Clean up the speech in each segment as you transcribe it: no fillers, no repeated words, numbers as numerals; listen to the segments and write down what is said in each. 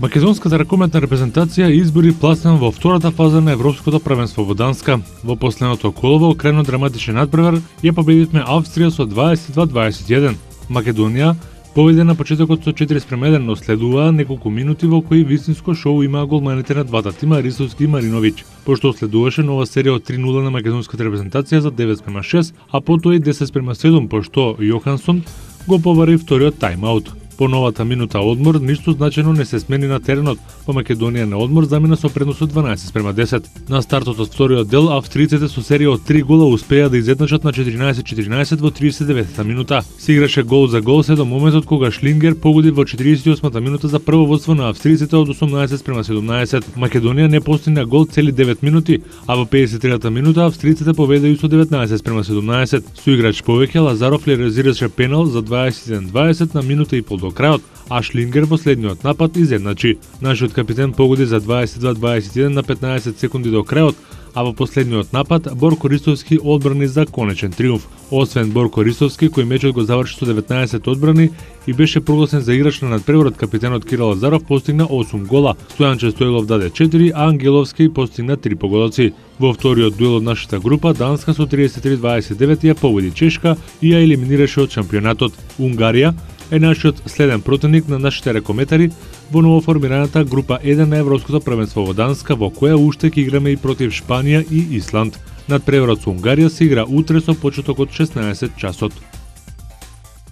Македонската ракометна репрезентација избори пласман во втората фаза на Европското првенство во Данска. Во последното коло во крено драматичен надпревар ја победивме Австрија со 22-21. Македонија победи на почетокот со 4:1, но следуваа неколку минути во кои вистинско шоу имаа голманите на двата тима Рисовски и Мариновиќ, пошто следуваше нова серија од 3:0 на македонската репрезентација за 9:6, а потоа и 10:7, пошто Јохансон го повари вториот тајмаут. По новата минута одмор, ништо значено не се смени на теренот, па Македонија на одмор замина со предност од 12:10. На стартот од вториот дел, австријците со серија од 3 гола успеа да изедначат на 14:14 во 39-та минута. Се играше гол за гол се до моментот кога Шлингер погоди во 48-та минута за прво водство на австријците од 18:17. Македонија не постигна гол цели 9 минути, а во 53-та минута австријците победеа со 19:17. Соиграч повеќе Лазаров реализираше пенал за 21:20 на минута и пол до крајот, а Шлингер во следниот напад изедначи. Нашиот капитен погоди за 22:21 на 15 секунди до крајот, а во последниот напад Борко Рисовски одбрани за конечен триумф. Освен Борко Рисовски, кој мечот го заврши со 19 одбрани и беше прогласен за играч на надпреварот, капитенот Кирил Лазаров постигна 8 гола, Стојанче Стојлов даде 4, а Ангеловски постигна 3 погодоци. Во вториот дуел од нашата група, Данска со 33:29 ја победи Чешка и ја елиминираше од шампионатот. Унгарија е нашиот следен противник на нашите ракометари во новоформираната група 1 на Европското првенство во Данска, во која уште ќе играме и против Шпанија и Исланд. Надпреварот со Унгарија се игра утре со почеток од 16 часот.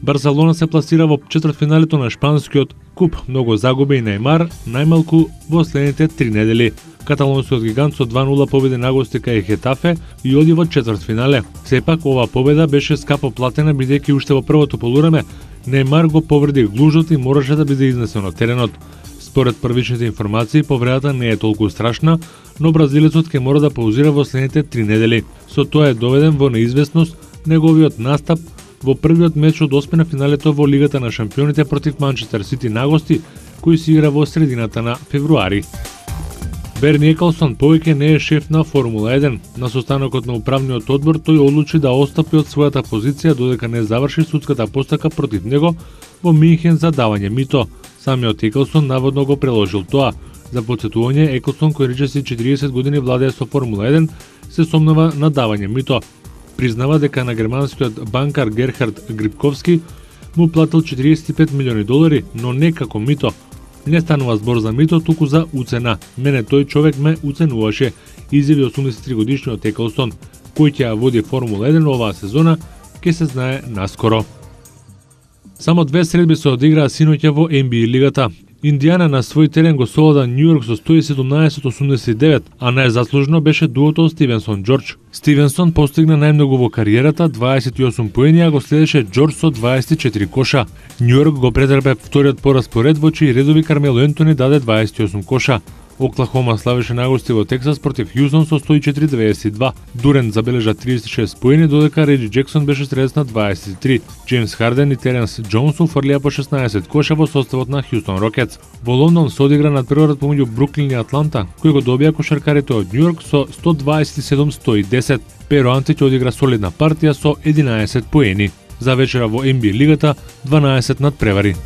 Барселона се пласира во четвртфиналето на шпанскиот куп, многу загуби и Нејмар, најмалку во следните 3 недели. Каталонскиот гигант со 2:0 победи на гости кај Хетафе и оди во четвртфинале. Сепак ова победа беше скапо платена бидејќи уште во првото полуреме Нејмар го повреди глужот и мораше да биде изнесен од теренот. Според првичните информации, повредата не е толку страшна, но бразилецот ќе мора да паузира во следните 3 недели. Со тоа е доведен во неизвестност неговиот настап во првиот меч од осмина финалето во Лигата на шампионите против Манчестер Сити на гости, кој се игра во средината на февруари. Берни Екалсон повеќе не е шеф на Формула 1. На состанокот на управниот одбор тој одлучи да отстапи од својата позиција додека не заврши судската постапка против него во Минхен за давање мито. Самиот Екалсон наводно го преложил тоа. За потсетување, Екалсон, кој речиси 40 години владее со Формула 1, се сомнува на давање мито. Признава дека на германскиот банкар Герхард Грибковски му платил $45 милиони, но не како мито. Не станува збор за мито, туку за уцена. Мене тој човек ме уценуваше, изјави 83 годишниот Екалсон, кој ќе ја води Формула 1 оваа сезона, ќе се знае наскоро. Само 2 средби се одиграа синоќа во NBA лигата. Индијана на свој терен го совлада Њујорк со 117-89, а најзаслужно беше дуото Стивенсон Џорџ. Стивенсон постигна најмногу во кариерата, 28 поени, а го следеше Џорџ со 24 коша. Њујорк го претрпе вториот пораз по ред, во чии редови Кармело Ентони даде 28 коша. Оклахома славеше нагости во Тексас против Хјустон со 104-92. Дурен забележа 36 поени, додека Реджи Джексон беше средна 23. Джеймс Харден и Теренс Џонс уфрлија по 16 коша во составот на Хјустон Рокетс. Во Лондон се одигра надпреварот помеѓу Бруклин и Атланта, кој го добија кошаркарите од Њујорк со 127-110. Перо Антич одигра солидна партија со 11 поени. За вечера во NBA лигата 12 надпревари.